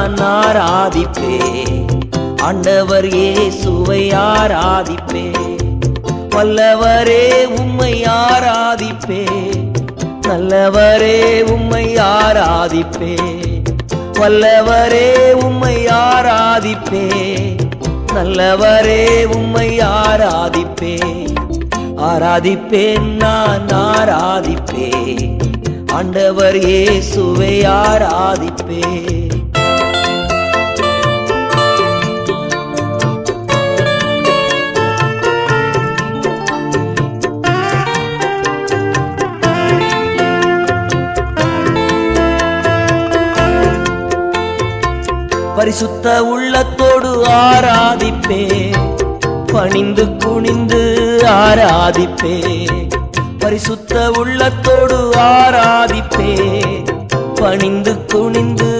நான் ஆராதிப்பே, ஆண்டவர் இயேசுவை ஆராதிப்பே. வல்லவரே உம்மை ஆராதிப்பே, நல்லவரே உம்மை ஆராதிப்பே. வல்லவரே உம்மை ஆராதிப்பே, நல்லவரே உம்மை ஆராதிப்பே. ஆராதிப்பேன் நான் ஆராதிப்பே, ஆண்டவர் இயேசுவை ஆராதிப்பே. பரிசுத்த உள்ளத்தோடு ஆராதிப்பே, பணிந்து குனிந்து ஆராதிப்பே. பரிசுத்த உள்ளத்தோடு ஆராதிப்பே, பணிந்து குனிந்து